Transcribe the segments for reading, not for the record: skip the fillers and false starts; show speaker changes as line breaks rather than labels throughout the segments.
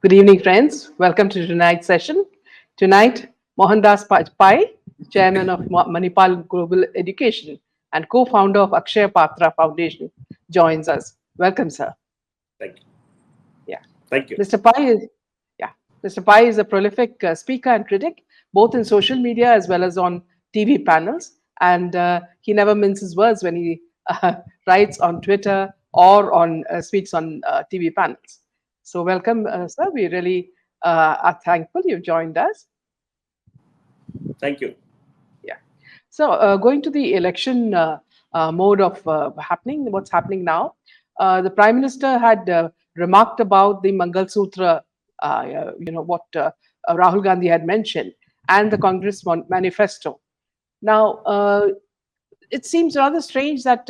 Good evening, friends. Welcome to tonight's session. Tonight, Mohandas Pai, Chairman of Manipal Global Education and co-founder of Akshaya Patra Foundation, joins us. Welcome, sir.
Thank you.
Yeah.
Thank you.
Mr. Pai is, yeah. Mr. Pai is a prolific speaker and critic, both in social media as well as on TV panels. And he never minces words when he writes on Twitter or on speaks on TV panels. So welcome, sir. We really are thankful you've joined us.
Thank you.
Yeah. So going to the election mode of what's happening now, the Prime Minister had remarked about the Mangal Sutra, what Rahul Gandhi had mentioned, and the Congress manifesto. Now, it seems rather strange that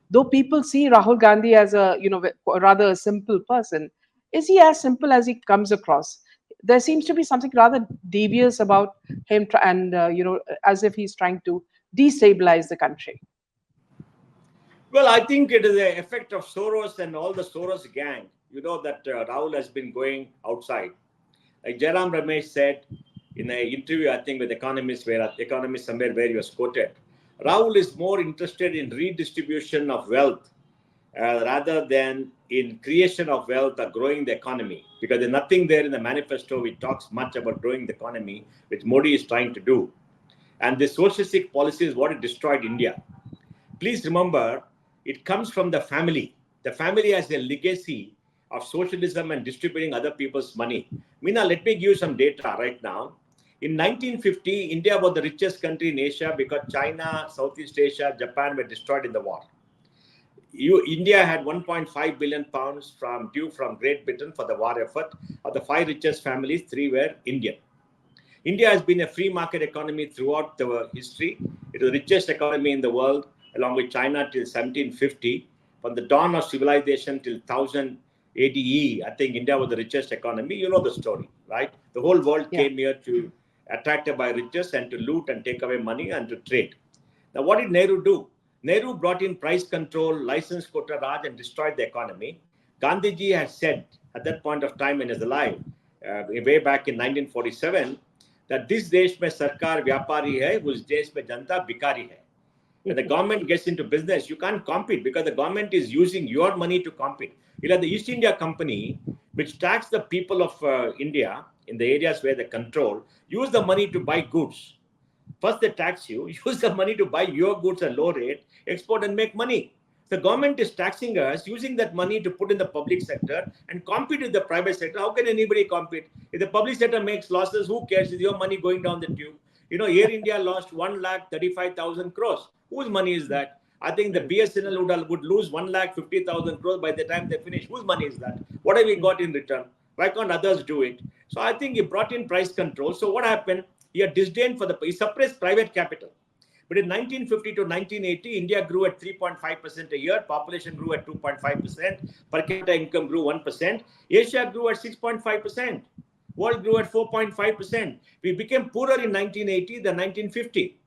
though people see Rahul Gandhi as a rather a simple person, is he as simple as he comes across? There seems to be something rather devious about him, and as if he's trying to destabilize the country.
Well, I think it is the effect of Soros and all the Soros gang. You know that Rahul has been going outside. Like Jairam Ramesh said in an interview, I think with Economist, somewhere where he was quoted, Rahul is more interested in redistribution of wealth rather than in creation of wealth or growing the economy. Because there's nothing there in the manifesto which talks much about growing the economy, which Modi is trying to do. And this socialistic policy is what it destroyed India. Please remember, it comes from the family. The family has a legacy of socialism and distributing other people's money. Meena, let me give you some data right now. In 1950, India was the richest country in Asia because China, Southeast Asia, Japan were destroyed in the war. India had 1.5 billion pounds due from Great Britain for the war effort. Of the 5 richest families, 3 were Indian. India has been a free market economy throughout the history. It is the richest economy in the world, along with China till 1750. From the dawn of civilization till 1000 ADE, I think India was the richest economy. You know the story, right? The whole world came here to attracted by riches and to loot and take away money and to trade. Now, what did Nehru do? Nehru brought in price control, license quota Raj, and destroyed the economy. Gandhiji had said at that point of time when he was alive, way back in 1947, that this desh mein sarkar vyapari hai, us desh mein janta bikari hai. When the government gets into business, you can't compete because the government is using your money to compete. You know, the East India Company, which taxed the people of India in the areas where they control, use the money to buy goods. First they tax you, use the money to buy your goods at low rate, export and make money. The government is taxing us, using that money to put in the public sector and compete with the private sector. How can anybody compete? If the public sector makes losses, who cares? Is your money going down the tube? You know, Air India lost 1,35,000 crores. Whose money is that? I think the BSNL would lose 1,50,000 crores by the time they finish. Whose money is that? What have we got in return? Why can't others do it? So I think he brought in price control. So what happened? He had disdain he suppressed private capital. But in 1950 to 1980, India grew at 3.5% a year. Population grew at 2.5%. Per capita income grew 1%. Asia grew at 6.5%. World grew at 4.5%. We became poorer in 1980 than 1950.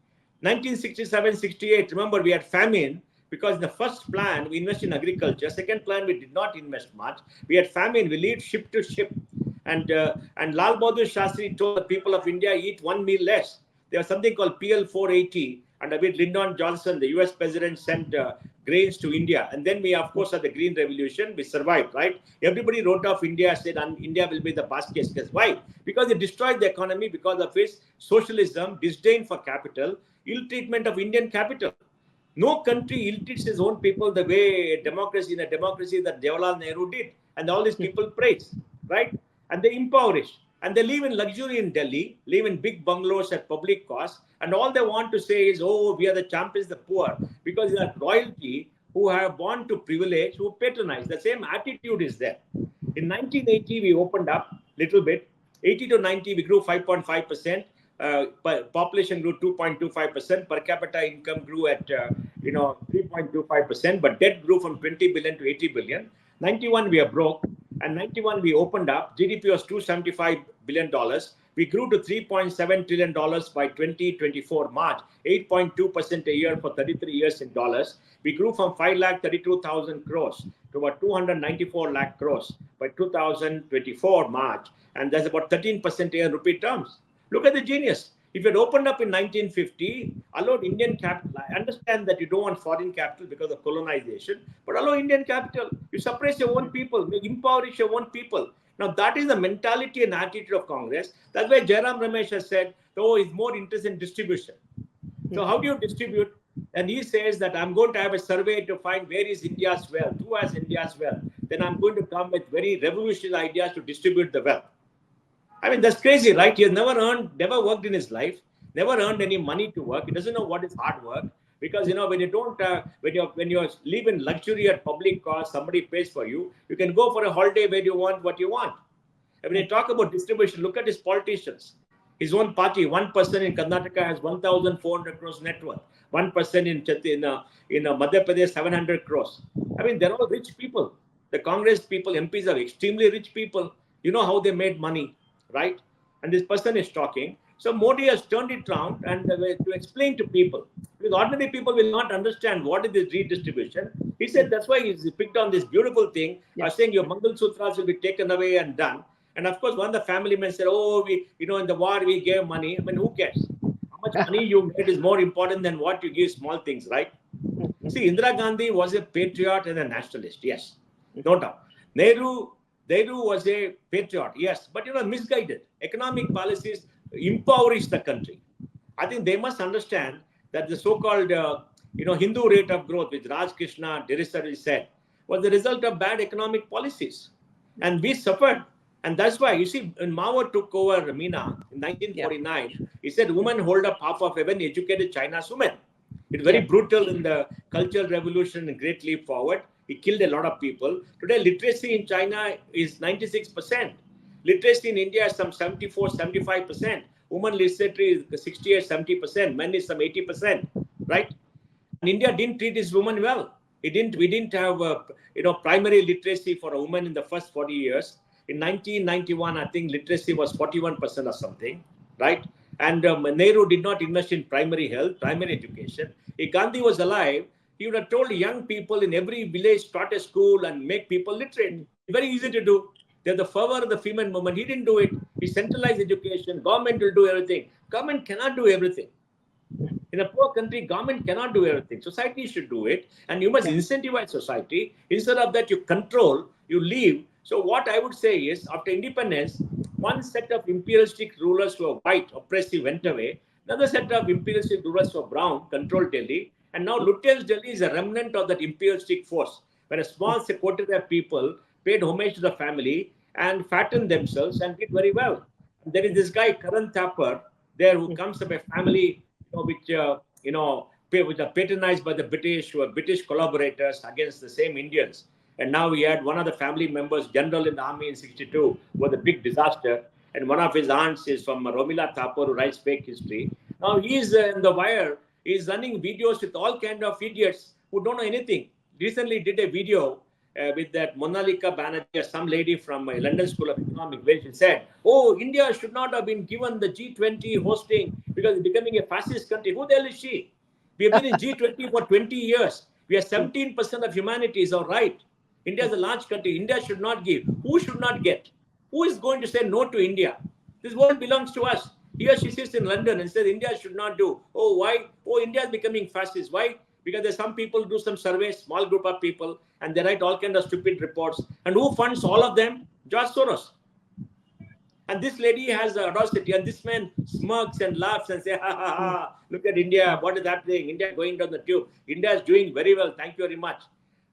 1967-68, remember we had famine because in the first plan we invested in agriculture. Second plan we did not invest much. We had famine. We lived ship to ship. And Lal Bahadur Shastri told the people of India, eat one meal less. There was something called PL 480. And with Lyndon Johnson, the US president, sent grains to India. And then we, of course, had the Green Revolution. We survived, right? Everybody wrote off India, said India will be the basket case. Why? Because it destroyed the economy because of its socialism, disdain for capital, ill treatment of Indian capital. No country ill treats its own people the way democracy in a democracy that Jawaharlal Nehru did. And all these people praise, right? And they impoverish. And they live in luxury in Delhi, live in big bungalows at public cost. And all they want to say is, oh, we are the champions, the poor. Because in our royalty, who have born to privilege, who patronize. The same attitude is there. In 1980, we opened up little bit. 80 to 90, we grew 5.5%. Population grew 2.25%. Per capita income grew at 3.25%. But debt grew from 20 billion to 80 billion. 91, we are broke. And 91, we opened up. GDP was $275 billion. We grew to $3.7 trillion by 2024 March, 8.2% a year for 33 years in dollars. We grew from 5,32,000 crores to about 294 lakh crores by 2024 March. And that's about 13% a year in rupee terms. Look at the genius. If it opened up in 1950, allowed Indian capital, I understand that you don't want foreign capital because of colonization, but allow Indian capital. You suppress your own people, impoverish your own people. Now, that is the mentality and attitude of Congress. That's why Jairam Ramesh has said, oh, he's more interested in distribution. So how do you distribute? And he says that I'm going to have a survey to find where is India's wealth, who has India's wealth. Then I'm going to come with very revolutionary ideas to distribute the wealth. I mean, that's crazy, right? He has never worked in his life, never earned any money to work. He doesn't know what is hard work. Because, when you don't, when you live in luxury at public cost, somebody pays for you, you can go for a holiday where you want what you want. And when you talk about distribution, look at his politicians. His own party, one person in Karnataka has 1,400 crores net worth. One person in Madhya Pradesh, 700 crores. I mean, they're all rich people. The Congress people, MPs are extremely rich people. You know how they made money, right? And this person is talking. So Modi has turned it around and to explain to people, because ordinary people will not understand what is this redistribution. He said that's why he's picked on this beautiful thing, saying your Mangal Sutras will be taken away and done. And of course, one of the family men said, oh, in the war we gave money. I mean, who cares? How much money you made is more important than what you give small things, right? See, Indira Gandhi was a patriot and a nationalist, yes, no doubt. Nehru was a patriot, yes, but misguided. Economic policies impoverish the country. I think they must understand that the so-called Hindu rate of growth, which Raj Krishna Derisari said, was the result of bad economic policies. And we suffered. And that's why, you see, when Mao took over MENA in 1949, he said women hold up half of heaven, educated China's women. It's very brutal in the Cultural Revolution and Great Leap Forward. He killed a lot of people. Today, literacy in China is 96%. Literacy in India is some 74, 75%. Women literacy is 68, 70%. Men is some 80%, right? And India didn't treat its women well. We didn't have primary literacy for a woman in the first 40 years. In 1991, I think literacy was 41% or something, right? And Nehru did not invest in primary health, primary education. If Gandhi was alive, he would have told young people in every village, start a school and make people literate. Very easy to do. They're the fervor of the female movement. He didn't do it. He centralized education. Government will do everything. Government cannot do everything. In a poor country, government cannot do everything. Society should do it. And you must incentivize society. Instead of that, you control, you leave. So what I would say is, after independence, one set of imperialistic rulers who were white, oppressive, went away. Another set of imperialistic rulers who were brown controlled Delhi. And now Lutyens Delhi is a remnant of that imperialistic force, where a small quota of people paid homage to the family and fattened themselves and did very well. And there is this guy, Karan Thapar, there who comes from a family which are patronized by the British, who are British collaborators against the same Indians. And now we had one of the family members, general in the army in 62, was a big disaster. And one of his aunts is from Romila Thapar, who writes fake history. Now he is in the wire. He's running videos with all kind of idiots who don't know anything. Recently did a video with that Monalika Banerjee, some lady from London School of Economics, where she said, oh, India should not have been given the G20 hosting because it's becoming a fascist country. Who the hell is she? We have been in G20 for 20 years. We are 17% of humanity, is all right. India is a large country. India should not give. Who should not get? Who is going to say no to India? This world belongs to us. Here she sits in London and says India should not do. Oh, why? Oh, India is becoming fascist. Why? Because there's some people do some surveys, small group of people, and they write all kinds of stupid reports. And who funds all of them? George Soros. And this lady has the audacity, and this man smirks and laughs and says, ha, ha, ha, look at India. What is happening? India going down the tube. India is doing very well. Thank you very much.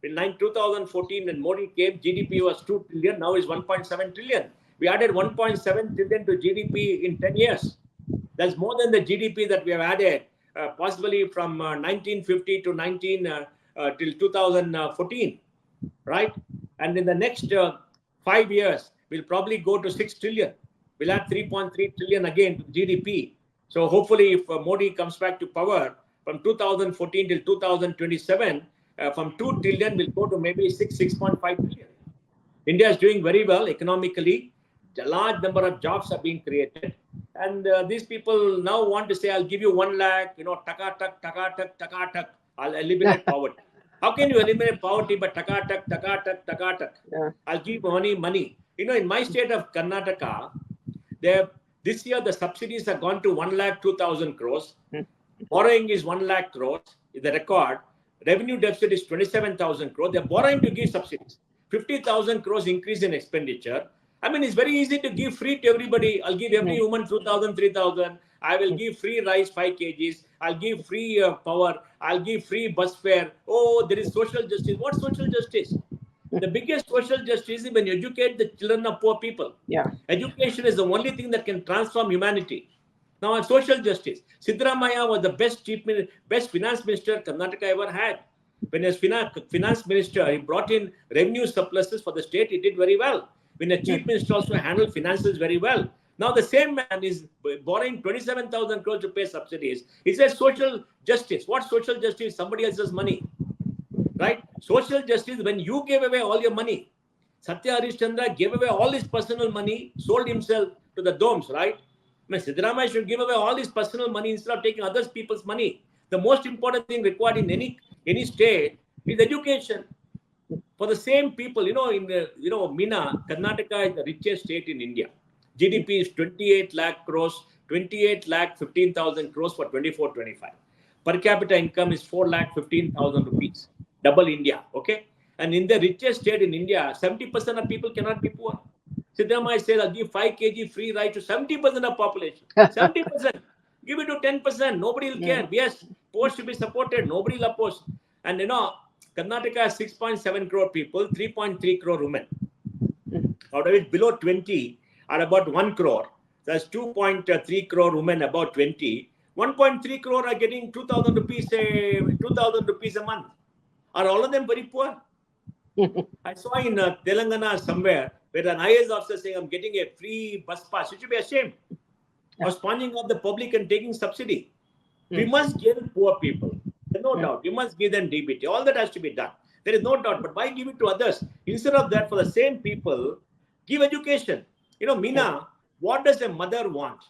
In 2014, when Modi came, GDP was 2 trillion. Now is 1.7 trillion. We added 1.7 trillion to GDP in 10 years. That's more than the GDP that we have added, possibly from 1950 to till 2014, right? And in the next 5 years, we'll probably go to 6 trillion. We'll add 3.3 trillion again to GDP. So hopefully, if Modi comes back to power from 2014 till 2027, from 2 trillion, we'll go to maybe 6.5 trillion. India is doing very well economically. A large number of jobs are being created. And these people now want to say, I'll give you 1 lakh, taka tak, taka tak, taka tak. I'll eliminate poverty. How can you eliminate poverty by taka tak, taka tak, taka tak?
Yeah.
I'll give money. In my state of Karnataka, this year the subsidies have gone to 1,02,000 crores. Borrowing is 1 lakh crores. Is the record. Revenue deficit is 27,000 crores. They're borrowing to give subsidies. 50,000 crores increase in expenditure. I mean, it's very easy to give free to everybody. I'll give every woman 2,000, 3,000. I will give free rice 5 kgs. I'll give free power. I'll give free bus fare. Oh, there is social justice. What social justice? The biggest social justice is when you educate the children of poor people.
Yeah.
Education is the only thing that can transform humanity. Now, on social justice, Siddaramaiah was the best finance minister Karnataka ever had. When he was finance minister, he brought in revenue surpluses for the state. He did very well. When a chief minister also handled finances very well. Now the same man is borrowing 27,000 crores to pay subsidies. He says social justice. What social justice? Somebody else's money, right? Social justice when you gave away all your money. Satya Harishchandra gave away all his personal money, sold himself to the domes, right? I mean, Siddaramaiah should give away all his personal money instead of taking other people's money. The most important thing required in any state is education. For the same people, Mina, Karnataka is the richest state in India. GDP is 28 lakh crores, 28 lakh 15,000 crores for 24-25. Per capita income is 4 lakh 15,000 rupees, double India, okay? And in the richest state in India, 70% of people cannot be poor. Siddaramaiah said, I'll give 5 kg free rice to 70% of population. 70%. Give it to 10%. Nobody will care. Yes, poor should be supported. Nobody will oppose. And Karnataka has 6.7 crore people, 3.3 crore women. Out of it, below 20 are about 1 crore. There's 2.3 crore women above 20. 1.3 crore are getting 2,000 rupees a month. Are all of them very poor? I saw in Telangana somewhere where an IAS officer saying, I'm getting a free bus pass. You should be ashamed of sponging off the public and taking subsidy. We must give poor people. There's no doubt. You must give them DBT. All that has to be done. There is no doubt. But why give it to others? Instead of that, for the same people, give education. Meena, what does a mother want?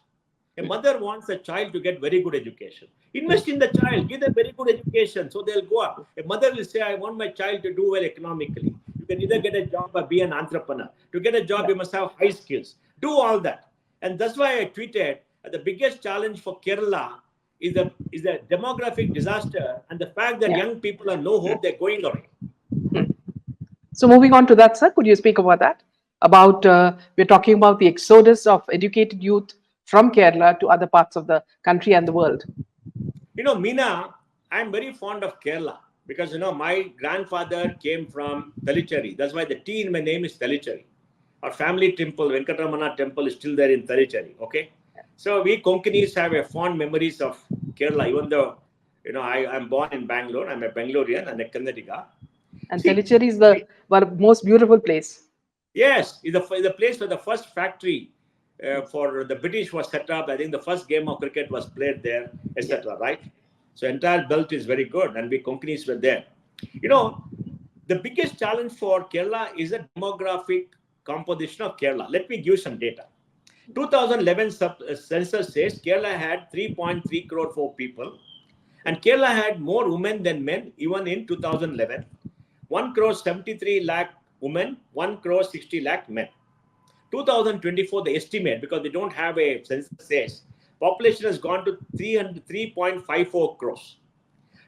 A mother wants a child to get very good education. Invest in the child. Give them very good education so they'll go up. A mother will say, I want my child to do well economically. You can either get a job or be an entrepreneur. To get a job, you must have high skills. Do all that. And that's why I tweeted, the biggest challenge for Kerala is the demographic disaster and the fact that young people have no hope, they're going away.
So moving on to that, sir, could you speak about that? We're talking about the exodus of educated youth from Kerala to other parts of the country and the world.
Meena, I'm very fond of Kerala because, my grandfather came from Talicheri. That's why the T in my name is Talicheri. Our family temple, Venkataramana temple, is still there in Talicheri, okay? So we Konkanis have a fond memories of Kerala, even though, I'm born in Bangalore. I'm a Bangalorean and a Kannadiga.
And Talicheri is the most beautiful place.
Yes, it's the place where the first factory for the British was set up. I think the first game of cricket was played there, etc. Right? So entire belt is very good, and we Konkanis were there. The biggest challenge for Kerala is the demographic composition of Kerala. Let me give you some data. 2011 census says Kerala had 3.3 crore for people, and Kerala had more women than men even in 2011. 1 crore 73 lakh women, 1 crore 60 lakh men. 2024, the estimate, because they don't have a census says, population has gone to 3.54 crores.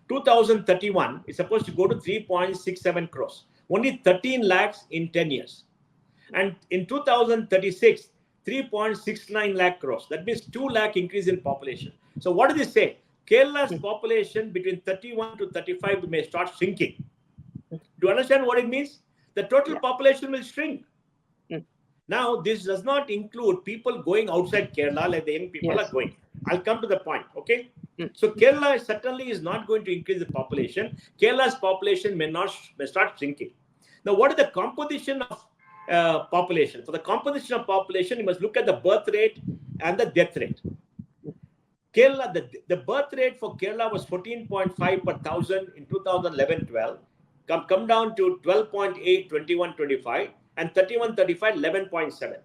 2031 is supposed to go to 3.67 crores. Only 13 lakhs in 10 years. And in 2036, 3.69 lakh crores. That means 2 lakh increase in population. So what does this say? Kerala's population between 31 to 35 may start shrinking. Do you understand what it means? The total population will shrink. Now, this does not include people going outside Kerala like the young people are going. I'll come to the point, okay? So Kerala certainly is not going to increase the population. Kerala's population may start shrinking. Now, what is the composition of population? For the composition of population, you must look at the birth rate and the death rate. Kerala, the birth rate for Kerala was 14.5 per thousand in 2011-12, come down to 12.8, 21-25, and 31-35, 11.7.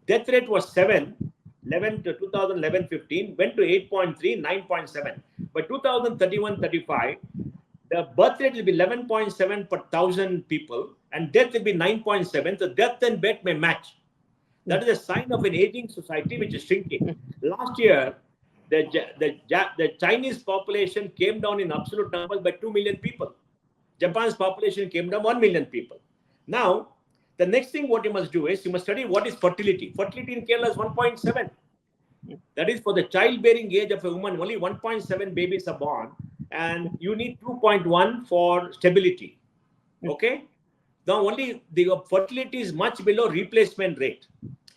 Death rate was 7, 11 to 2011-15, went to 8.3, 9.7. By 2031-35, the birth rate will be 11.7 per thousand people, and death will be 9.7. So death and birth may match. That is a sign of an aging society which is shrinking. Last year, the Chinese population came down in absolute numbers by 2 million people. Japan's population came down 1 million people. Now, the next thing what you must do is you must study what is fertility. Fertility in Kerala is 1.7. That is for the childbearing age of a woman, only 1.7 babies are born, and you need 2.1 for stability. Okay? Now, only the fertility is much below replacement rate.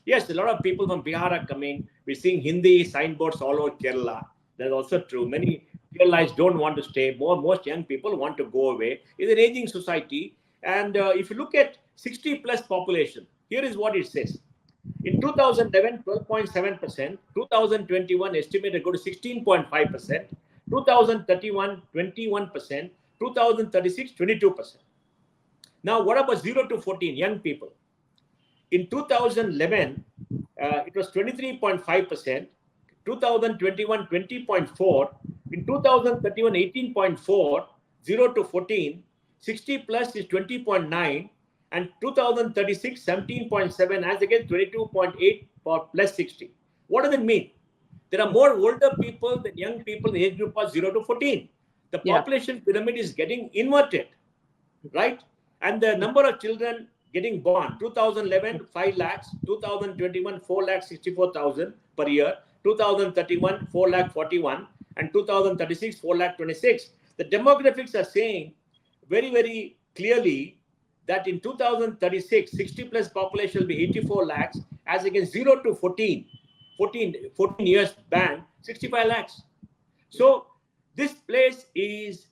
Yes, a lot of people from Bihar are coming. We're seeing Hindi signboards all over Kerala. That's also true. Many Keralites don't want to stay. Most young people want to go away. It's an aging society. And if you look at 60 plus population, here is what it says. In 2011, 12.7%. 2021, estimated to go to 16.5%. 2031, 21%. 2036, 22%. Now, what about 0 to 14, young people? In 2011, it was 23.5%. 2021, 20.4. In 2031, 18.4. 0 to 14. 60 plus is 20.9. And 2036, 17.7 as against 22.8 for plus 60. What does it mean? There are more older people than young people in the age group of 0 to 14. The population pyramid is getting inverted, right? And the number of children getting born, 2011, 5 lakhs, 2021, 4 lakh 64,000 per year, 2031, 4 lakh 41, and 2036, 4 lakh 26. The demographics are saying very, very clearly that in 2036, 60 plus population will be 84 lakhs, as against 0 to 14 years ban, 65 lakhs. So this place is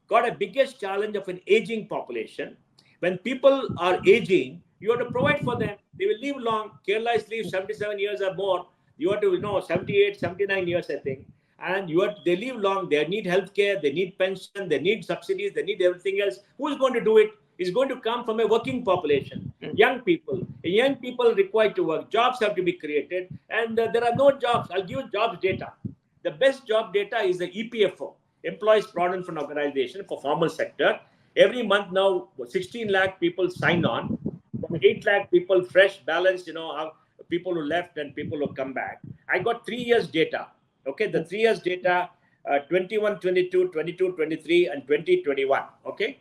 got a biggest challenge of an aging population. When people are aging, you have to provide for them. They will live long. Kerala is live 77 years or more. You have to 78, 79 years, I think. And they live long. They need healthcare. They need pension. They need subsidies. They need everything else. Who is going to do it? It's going to come from a working population. Young people. Young people required to work. Jobs have to be created. And there are no jobs. I'll give you jobs data. The best job data is the EPFO, Employees Provident Fund Organization for formal sector. Every month now, 16 lakh people sign on. 8 lakh people fresh, balanced, people who left and people who come back. I got 3 years data. Okay, the 3 years data, 21, 22, 22, 23, and 2021. Okay.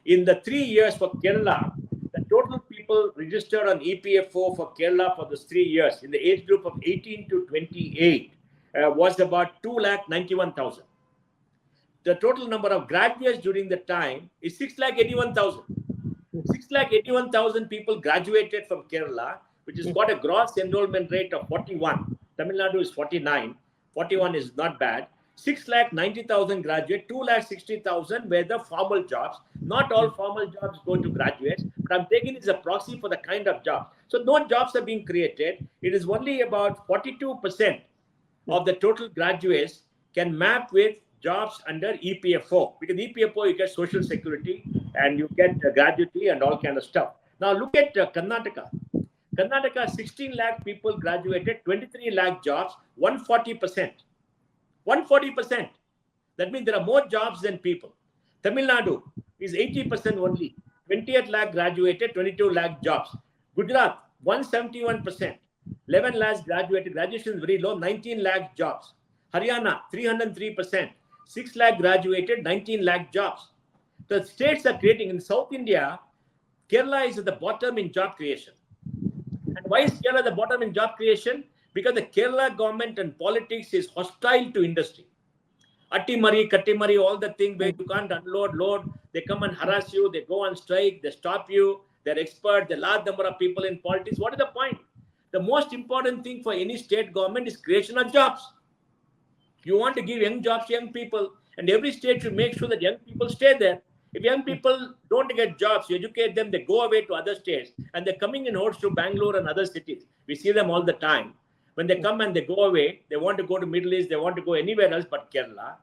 In the 3 years for Kerala, the total people registered on EPFO for Kerala for those 3 years in the age group of 18 to 28 was about 2,91,000. The total number of graduates during the time is 6,81,000. 6,81,000 people graduated from Kerala, which has got a gross enrollment rate of 41. Tamil Nadu is 49. 41 is not bad. 6,90,000 graduate, 2,60,000 were the formal jobs. Not all formal jobs go to graduates, but I'm taking this as a proxy for the kind of jobs. So no jobs are being created. It is only about 42% of the total graduates can map with jobs under EPFO. Because EPFO, you get social security and you get gratuity and all kind of stuff. Now look at Karnataka. Karnataka, 16 lakh people graduated, 23 lakh jobs, 140%. 140%. That means there are more jobs than people. Tamil Nadu is 80% only. 28 lakh graduated, 22 lakh jobs. Gujarat, 171%. 11 lakhs graduated. Graduation is very low, 19 lakh jobs. Haryana, 303%. 6 lakh graduated, 19 lakh jobs. The states are creating. In South India, Kerala is at the bottom in job creation. And why is Kerala at the bottom in job creation? Because the Kerala government and politics is hostile to industry. Attimari, Kattimari, all the things where you can't unload, load, they come and harass you, they go on strike, they stop you, they're expert, the large number of people in politics. What is the point? The most important thing for any state government is creation of jobs. You want to give young jobs to young people, and every state should make sure that young people stay there. If young people don't get jobs, you educate them, they go away to other states, and they're coming in hordes to Bangalore and other cities. We see them all the time. When they come and they go away, they want to go to Middle East, they want to go anywhere else but Kerala.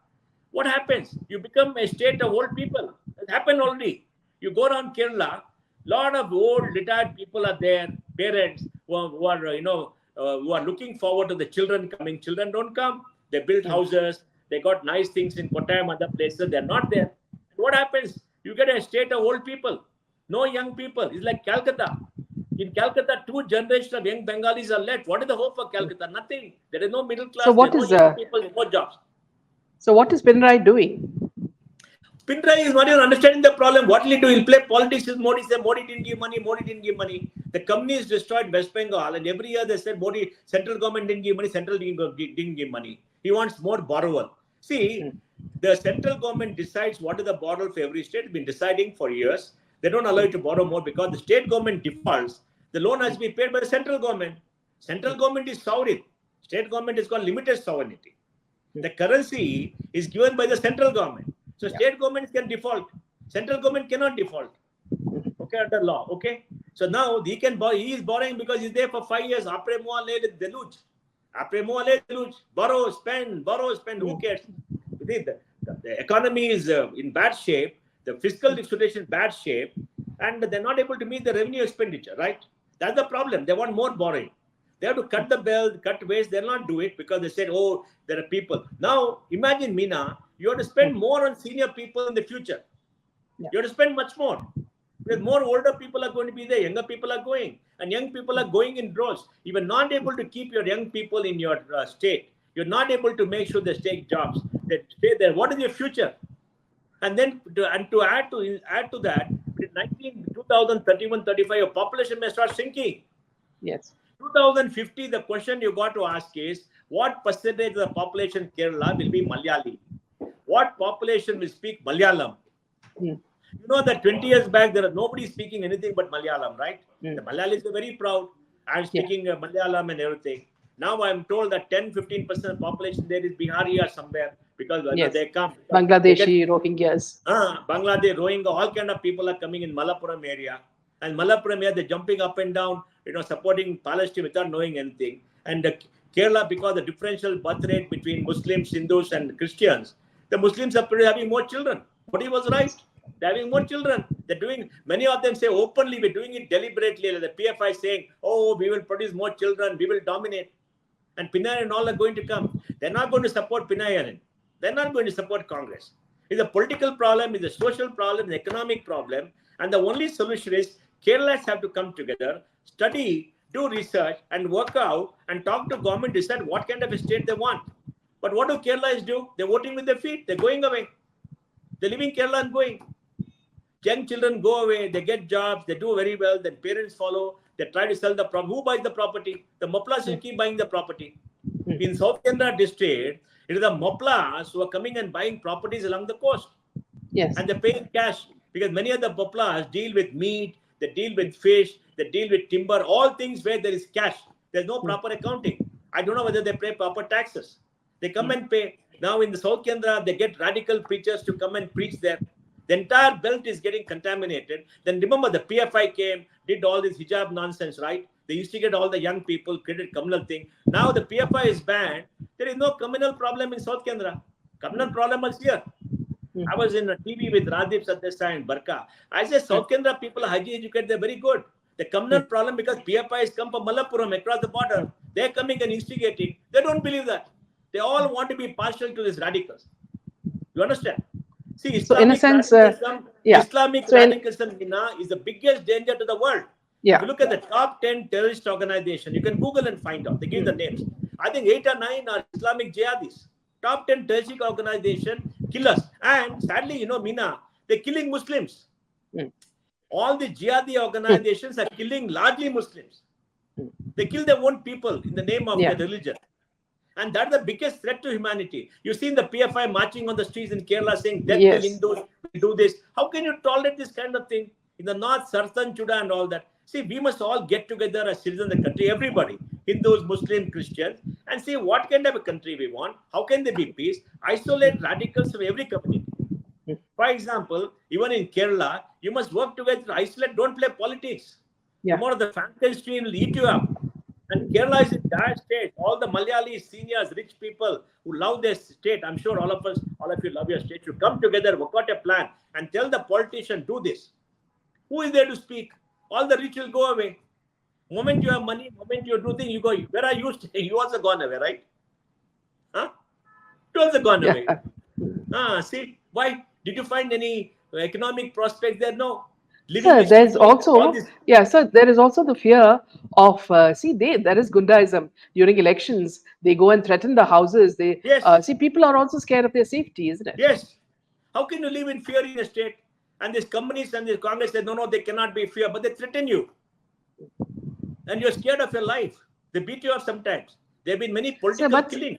What happens? You become a state of old people. It happened already. You go around Kerala, lot of old retired people are there, parents who are looking forward to the children coming. Children don't come. They build houses. They got nice things in Kottayam, other places. They're not there. What happens? You get a state of old people, no young people. It's like Calcutta. In Calcutta, 2 generations of young Bengalis are left. What is the hope for Calcutta? Nothing. There is no middle
So
class. There
what
are no
is
young people, no jobs.
so what is Pinarayi doing?
Pinarayi is not even understanding the problem. What will he do? He'll play politics with Modi. Say Modi didn't give money. Modi didn't give money. The companies destroyed West Bengal, and every year they said Modi, central government didn't give money. Central didn't give money. He wants more borrower. See, the central government decides what is the borrower for every state. It's been deciding for years. They don't allow you to borrow more because the state government defaults. The loan has to be paid by the central government. Central government is sovereign. State government is called limited sovereignty. The currency is given by the central government. So state governments can default. Central government cannot default. Okay, under law. Okay. So now he can borrow. He is borrowing because he's there for 5 years. Après moi le deluge. Après moi le deluge. Borrow, spend. Borrow, spend. Who cares? The economy is in bad shape. The fiscal situation bad shape, and they're not able to meet the revenue expenditure. Right? That's the problem. They want more borrowing. They have to cut the belt, cut waste. They'll not do it because they said, oh, there are people. Now, imagine, Meena, you have to spend more on senior people in the future. You have to spend much more. Because more older people are going to be there, younger people are going. And young people are going in droves. You are not able to keep your young people in your state. You're not able to make sure they take jobs. They stay there. What is your future? And then to add to that, in 2031, 35, your population may start shrinking.
Yes.
2050, the question you got to ask is, what percentage of the population Kerala will be Malayali? What population will speak Malayalam? You know that 20 years back, there was nobody speaking anything but Malayalam, right? The Malayalis are very proud. I'm speaking Malayalam and everything. Now I'm told that 10-15% of the population there is Bihari or somewhere because they come.
Bangladeshi, Rohingyas.
Bangladesh, Rohingya, all kind of people are coming in Malappuram area. And Malappuram area, they're jumping up and down, supporting Palestine without knowing anything. And Kerala, because the differential birth rate between Muslims, Hindus, and Christians, the Muslims are having more children. Modi was right. They're having more children. They're doing, many of them say openly, we're doing it deliberately. The PFI saying, oh, we will produce more children, we will dominate. And Pinarayi and all are going to come. They're not going to support Pinarayi. They're not going to support Congress. It's a political problem, it's a social problem, it's an economic problem. And the only solution is Kerala's have to come together, study, do research, and work out and talk to government, decide what kind of a state they want. But what do Kerala do? They're voting with their feet. They're going away. They're leaving Kerala and going. Young children go away. They get jobs. They do very well. Then parents follow. They try to sell the property. Who buys the property? The Moplas will keep buying the property. In South Kendra district, it is the Moplas who are coming and buying properties along the coast.
Yes.
And they're paying cash because many of the Moplas deal with meat, they deal with fish, they deal with timber, all things where there is cash. There's no proper accounting. I don't know whether they pay proper taxes. They come and pay. Now in the South Kendra, they get radical preachers to come and preach there. The entire belt is getting contaminated. Then remember the PFI came, did all this hijab nonsense, right? They used to get all the young people, created communal thing. Now the PFI is banned. There is no communal problem in South Kendra. Communal problem is here. I was in a TV with Radip Satyasai and Barka. I said South Kendra people are highly educated. They're very good. The communal problem because PFI has come from Malappuram across the border. They're coming and instigating. They don't believe that. They all want to be partial to these radicals. You understand? See, Islamic radicalism is the biggest danger to the world.
Yeah.
If you look at the top 10 terrorist organizations, you can Google and find out. They give the names. I think 8 or 9 are Islamic jihadis. Top 10 terrorist organization killers. And sadly, Meena, they're killing Muslims. All the jihadi organizations are killing largely Muslims. They kill their own people in the name of their religion. And that's the biggest threat to humanity. You've seen the PFI marching on the streets in Kerala saying, death to Hindus, we'll do this. How can you tolerate this kind of thing? In the north, Sartan, Chuda and all that. See, we must all get together as citizens of the country, everybody. Hindus, Muslims, Christians, and see what kind of a country we want. How can there be peace? Isolate radicals from every community. For example, even in Kerala, you must work together to isolate, don't play politics.
Yeah.
Tomorrow the Frankenstein will eat you up. And Kerala is a dire state. All the Malayali seniors, rich people who love their state, I'm sure all of us, all of you love your state, should come together, work out a plan, and tell the politician, do this. Who is there to speak? All the rich will go away. Moment you have money, moment you do things, you go. Where are you? You also gone away, right? Huh? You also gone away.
Yeah.
See, why? Did you find any economic prospects there? No. Living
Sir, there's
extremely, all
also,
this.
yeah, sir, there is also the fear of, there is Gundaism during elections. They go and threaten the houses. They
Yes,
see people are also scared of their safety, isn't it?
yes. How can you live in fear in a state? And these companies and the Congress said, no, no, they cannot be fear, but they threaten you. And you're scared of your life. They beat you up sometimes. There have been many
Sir,
political
but
killings.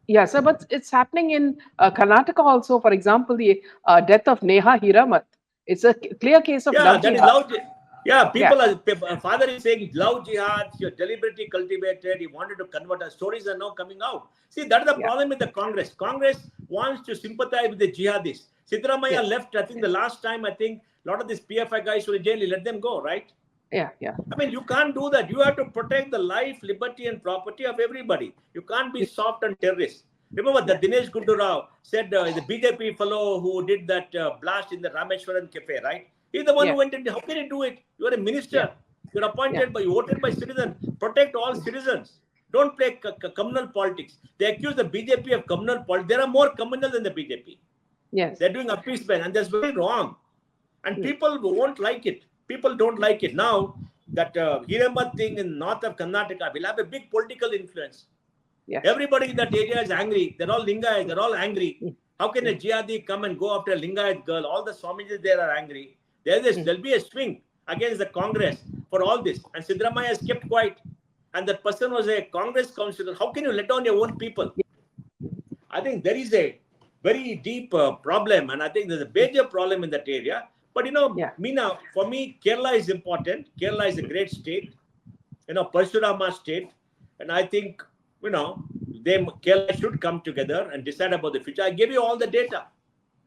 yeah, sir, but it's happening in Karnataka also. For example, the death of Neha Hiramat. It's a clear case of
Yeah,
love
that is
jihad.
love. Yeah,
Yeah,
people are, father is saying love jihad, you're deliberately cultivated, he wanted to convert us. Stories are now coming out. See, that's the
yeah,
problem with the Congress. Congress wants to sympathize with the jihadists. Siddaramaiah
yes,
left, I think the last time, I think a lot of these PFI guys were in jail, he let them go, right?
yeah, yeah.
I mean, you can't do that. You have to protect the life, liberty, and property of everybody. You can't be soft on terrorists. Remember that
Yeah.
Dinesh Gundu Rao said the BJP fellow who did that blast in the Rameshwaran cafe, right? He's the one who
Yeah,
went in. How can you do it? You are a
yeah,
minister. You're
yeah,
appointed by, you voted by citizens. Protect all citizens. Don't play communal politics. They accuse the BJP of communal politics. There are more communal than the BJP.
yes.
They're doing appeasement, and that's very wrong. And
Mm.
people won't like it. People don't like it. Now, that Hiramat thing in north of Karnataka will have a big political influence.
Yeah.
Everybody in that area is angry. They're all Lingayat. They're all angry.
Mm.
How can a
Mm.
jihadi come and go after a Lingayat girl? All the Swamijis there are angry. There'll be a swing against the Congress for all this. And Siddaramaiah has kept quiet. And that person was a Congress councillor. How can you let down your own people? I think there is a very deep problem, and I think there's a major problem in that area. But
Yeah.
Meena, for me, Kerala is important. Kerala is a great state, Parshurama state, and I think Kerala should come together and decide about the future. I gave you all the data,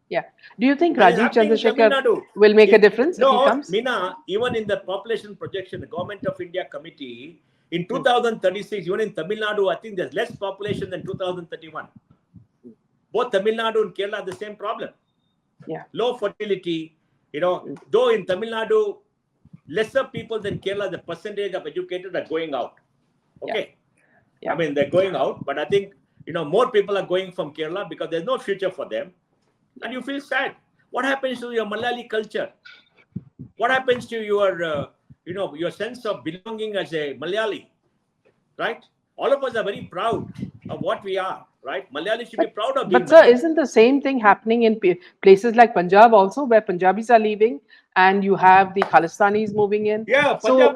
Yeah. Do you think
and it's
Rajiv
happening in Tamil
Chandrasekhar
Nadu.
will make a difference if he
No,
comes?
Meena, even in the population projection, the Government of India committee in
Mm.
2036, even in Tamil Nadu, I think there's less population than 2031. Both Tamil Nadu and Kerala have the same problem.
Yeah.
Low fertility, though in Tamil Nadu, lesser people than Kerala, the percentage of educated are going out. Okay.
Yeah.
I mean, they're going out, but I think, more people are going from Kerala because there's no future for them. And you feel sad. What happens to your Malayali culture? What happens to your, your sense of belonging as a Malayali? Right? All of us are very proud of what we are, right? Malayali should be proud of being
But sir,
Malayali.
isn't the same thing happening in places like Punjab also, where Punjabis are leaving and you have the Khalistanis moving in?
Yeah,
So,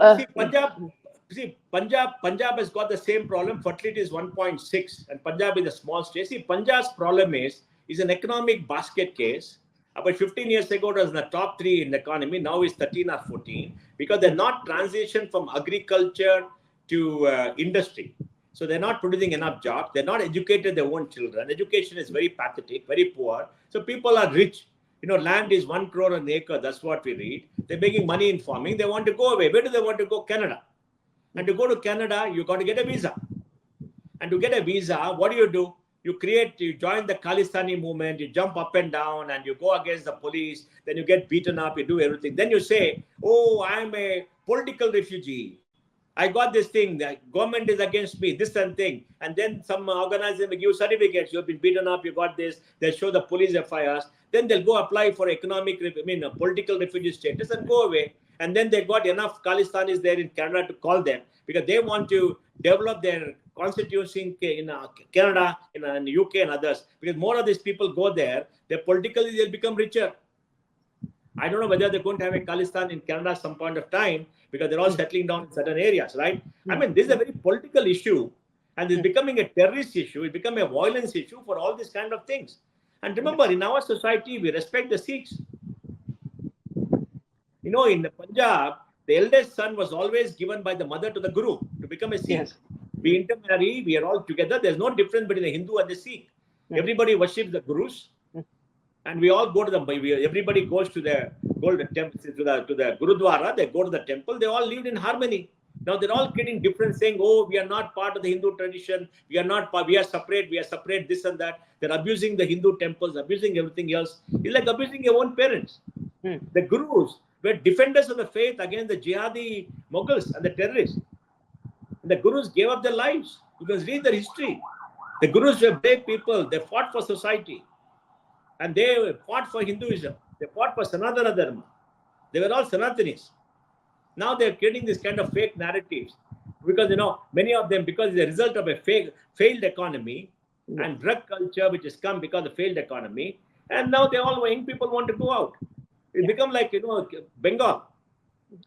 Punjab has got the same problem. Fertility is 1.6, and Punjab is a small state. See, Punjab's problem is an economic basket case. About 15 years ago, it was in the top 3 in the economy. Now it's 13 or 14 because they're not transitioned from agriculture to industry. So they're not producing enough jobs. They're not educated their own children. Education is very pathetic, very poor. So people are rich. Land is 1 crore an acre. That's what we read. They're making money in farming. They want to go away. Where do they want to go? Canada. And to go to Canada, you got to get a visa. And to get a visa, what do? You join the Khalistani movement, you jump up and down, and you go against the police. Then you get beaten up, you do everything. Then you say, oh, I'm a political refugee. I got this thing, the government is against me, this and thing. And then some organization will give certificates. You've been beaten up, you got this. They'll show the police FIRs. Then they'll go apply for political refugee status and go away. And then they got enough Khalistanis there in Canada to call them because they want to develop their constitution in Canada, in the UK and others. Because more of these people go there, politically they'll become richer. I don't know whether they're going to have a Khalistan in Canada at some point of time because they're all settling down in certain areas, right? I mean, this is a very political issue and it's becoming a terrorist issue. It's becoming a violence issue for all these kind of things. And remember, in our society, we respect the Sikhs. In the Punjab, the eldest son was always given by the mother to the Guru to become a Sikh.
yes.
We intermarry, we are all together. There's no difference between the Hindu and the Sikh. Everybody worships the gurus, and we all go to the. Everybody goes to the temple, to the Gurudwara. They go to the temple. They all lived in harmony. Now they're all getting different, saying, "Oh, we are not part of the Hindu tradition. We are not. We are separate. We are separate. This and that." They're abusing the Hindu temples, abusing everything else. It's like abusing your own parents. The gurus were defenders of the faith against the jihadi Mughals and the terrorists. And the gurus gave up their lives. You can read their history. The gurus were brave people. They fought for society. And they fought for Hinduism. They fought for Sanatana Dharma. They were all Sanatanis. Now they're creating this kind of fake narratives. Because, many of them, because it's a result of a failed economy and drug culture, which has come because of the failed economy. And now young people want to go out. It become like, Bengal.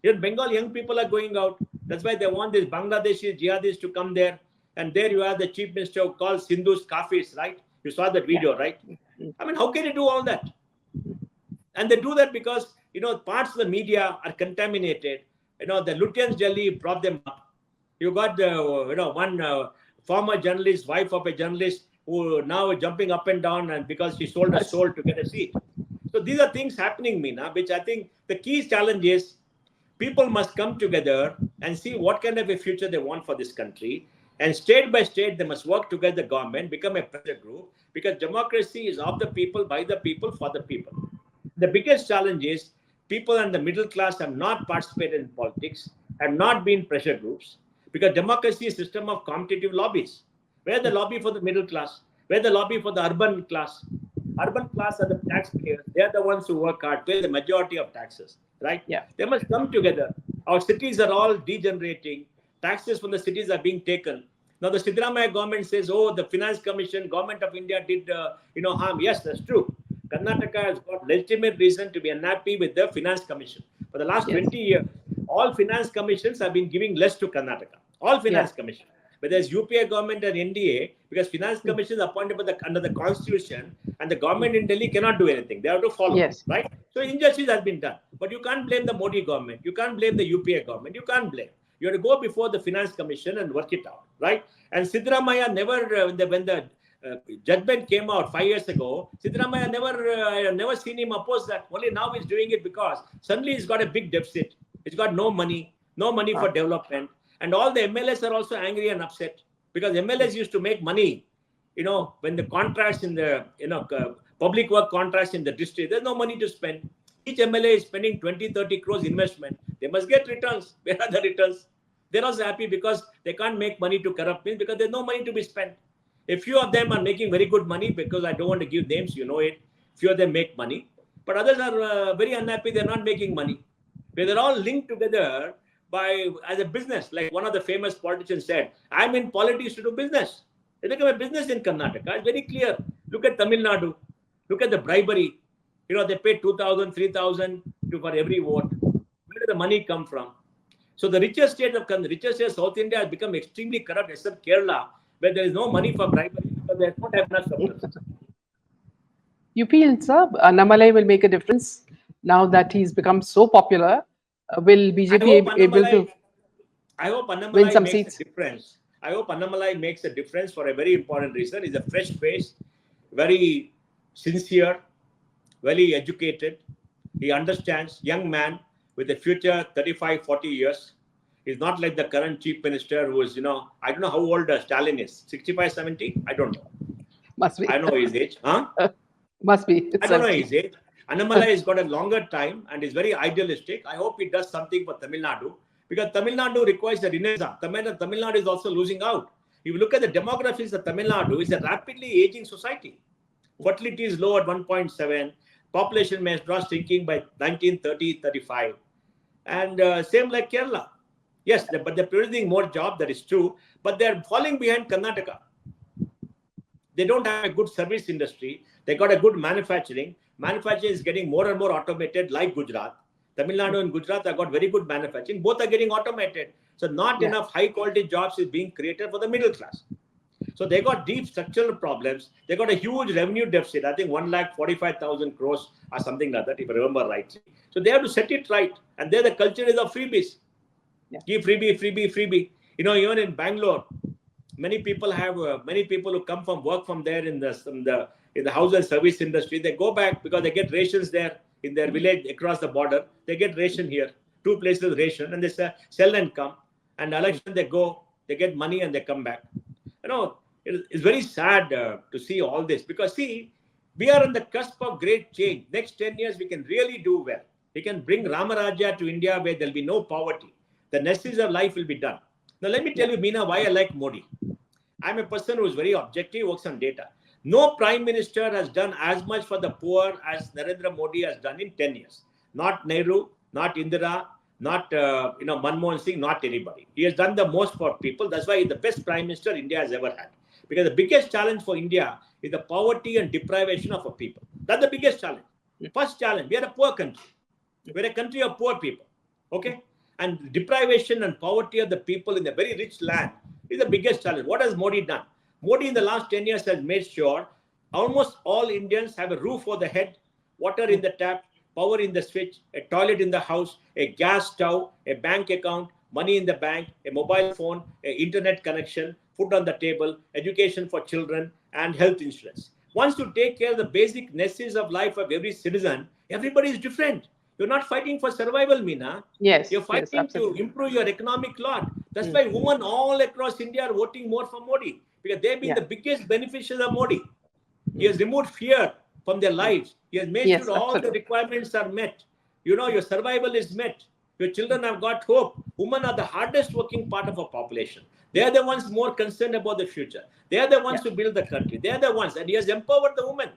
In Bengal, young people are going out. That's why they want these Bangladeshi jihadis to come there. And there you have the chief minister who calls Hindus kafirs, right? You saw that video, right? I mean, how can you do all that? And they do that because, parts of the media are contaminated. The Lutyens Delhi brought them up. You got, one former journalist, wife of a journalist, who now is jumping up and down and because she sold her soul to get a seat. So these are things happening, Meena, which I think the key challenge is people must come together and see what kind of a future they want for this country. And state by state, they must work together, the government, become a pressure group, because democracy is of the people, by the people, for the people. The biggest challenge is people and the middle class have not participated in politics, have not been pressure groups, because democracy is a system of competitive lobbies. Where the lobby for the middle class? Where the lobby for the urban class? Urban class are the taxpayers. They are the ones who work hard, pay the majority of taxes, right?
Yeah.
They must come together. Our cities are all degenerating. Taxes from the cities are being taken. Now the Siddaramaiah government says, "Oh, the Finance Commission, government of India did, harm." Yes, that's true. Karnataka has got legitimate reason to be unhappy with the Finance Commission. For the last 20 years, all finance commissions have been giving less to Karnataka. All finance commissions. Whether it's UPA government or NDA, because finance commission is appointed under the constitution, and the government in Delhi cannot do anything. They have to follow, right? So injustice has been done. But you can't blame the Modi government. You can't blame the UPA government. You can't blame. You have to go before the finance commission and work it out, right? And Siddaramaiah never, when the judgment came out 5 years ago, Siddaramaiah never seen him oppose that. Only now he's doing it because suddenly he's got a big deficit. He's got no money for development. And all the MLAs are also angry and upset because MLAs used to make money, when the contracts in the, public work contracts in the district, there's no money to spend. Each MLA is spending 20-30 crores investment. They must get returns. Where are the returns? They're also happy because they can't make money to corrupt means because there's no money to be spent. A few of them are making very good money because I don't want to give names, it. Few of them make money. But others are very unhappy. They're not making money. But they're all linked together as a business. Like one of the famous politicians said, "I'm in politics to do business." They become a business in Karnataka. It's very clear. Look at Tamil Nadu. Look at the bribery. They pay 2,000, 3,000 for every vote. Where did the money come from? So the richest state of South India has become extremely corrupt, except Kerala, where there is no money for bribery because they don't have enough surplus.
You feel, sir, Annamalai will make a difference now that he's become so popular? Will BJP able to
I hope
win
Annamalai
some
makes
seats?
a difference. I hope Annamalai makes a difference for a very important reason. He's a fresh face, very sincere, very educated. He understands, young man with a future 35, 40 years. He's not like the current chief minister who is, I don't know how old Stalin is. 65, 70? I don't know.
Must be.
I know his age. Huh?
Must be.
I don't know his age. Annamalai has got a longer time and is very idealistic. I hope he does something for Tamil Nadu because Tamil Nadu requires a renaissance. Tamil Nadu is also losing out. If you look at the demographics of Tamil Nadu, it's a rapidly aging society. Fertility is low at 1.7. Population may start shrinking by 1930-35. And same like Kerala. Yes, but they're producing more jobs, that is true. But they're falling behind Karnataka. They don't have a good service industry. They got a good manufacturing. Manufacturing is getting more and more automated like Gujarat. Tamil Nadu and Gujarat have got very good manufacturing. Both are getting automated. So not enough high quality jobs is being created for the middle class. So they got deep structural problems. They got a huge revenue deficit. I think 1,45,000 crores or something like that, if I remember rightly. So they have to set it right. And there the culture is of freebies. Give freebie. Even in Bangalore, Many people have many people who come from work from there in the house and service industry. They go back because they get rations there in their village across the border. They get ration here, two places ration, and they sell and come. And election they go, they get money and they come back. You know, it's very sad to see all this, because see, we are on the cusp of great change. Next 10 years, we can really do well. We can bring Ramaraja to India where there'll be no poverty. The necessities of life will be done. Now, let me tell you, Meena, why I like Modi. I'm a person who is very objective, works on data. No prime minister has done as much for the poor as Narendra Modi has done in 10 years. Not Nehru, not Indira, not Manmohan Singh, not anybody. He has done the most for people. That's why he's the best prime minister India has ever had. Because the biggest challenge for India is the poverty and deprivation of our people. That's the biggest challenge. First challenge, we are a poor country. We're a country of poor people. Okay? And deprivation and poverty of the people in a very rich land is the biggest challenge. What has Modi done? Modi in the last 10 years has made sure almost all Indians have a roof over the head, water in the tap, power in the switch, a toilet in the house, a gas stove, a bank account, money in the bank, a mobile phone, an internet connection, food on the table, education for children, and health insurance. Once you take care of the basic necessities of life of every citizen, everybody is different. You're not fighting for survival, Meena.
Yes,
You're
yes,
fighting to
absolutely.
improve your economic lot. That's why women all across India are voting more for Modi, because they've been
Yeah.
the biggest beneficiaries of Modi. He has removed fear from their lives. He has made
Yes,
sure all the
absolutely.
requirements are met. You know, your survival is met. Your children have got hope. Women are the hardest working part of our population. They are the ones more concerned about the future. They are the
Yeah.
ones who build the country. They are the ones, and he has empowered the woman.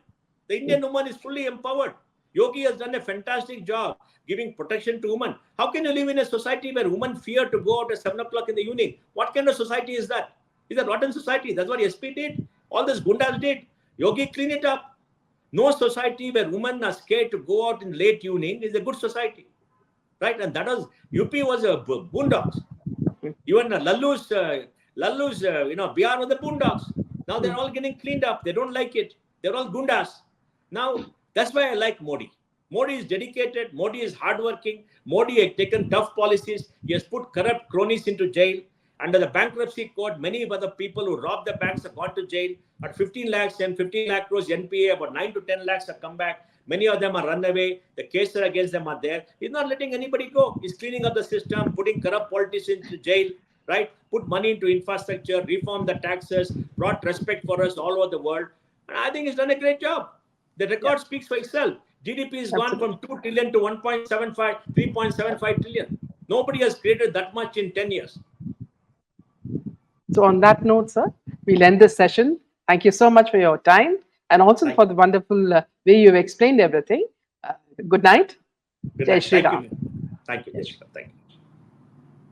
The Indian woman is fully empowered. Yogi has done a fantastic job giving protection to women. How can you live in a society where women fear to go out at 7 o'clock in the evening? What kind of society is that? It's a rotten society. That's what SP did. All this Gundas did. Yogi cleaned it up. No society where women are scared to go out in late evening is a good society, right? And that was UP was a boondocks. Even Lallu's, Bihar was the boondocks. Now they're all getting cleaned up. They don't like it. They're all gundas. Now that's why I like Modi. Modi is dedicated. Modi is hardworking. Modi has taken tough policies. He has put corrupt cronies into jail. Under the bankruptcy code, many other people who robbed the banks have gone to jail. At 15 lakhs and 15 lakh crores NPA, about 9 to 10 lakhs have come back. Many of them are run away. The cases against them are there. He's not letting anybody go. He's cleaning up the system, putting corrupt politicians into jail, right? Put money into infrastructure, reform the taxes, brought respect for us all over the world. And I think he's done a great job. The record speaks for itself. GDP has gone from 2 trillion to 1.75, 3.75 trillion. Nobody has created that much in 10 years.
So on that note, sir, we'll end this session. Thank you so much for your time and also
Thank
for the wonderful way you've explained everything. Good night.
Good
Jai
night.
Shri
Thank
Ram.
you. Thank you. Jai Shri Ram. Thank you.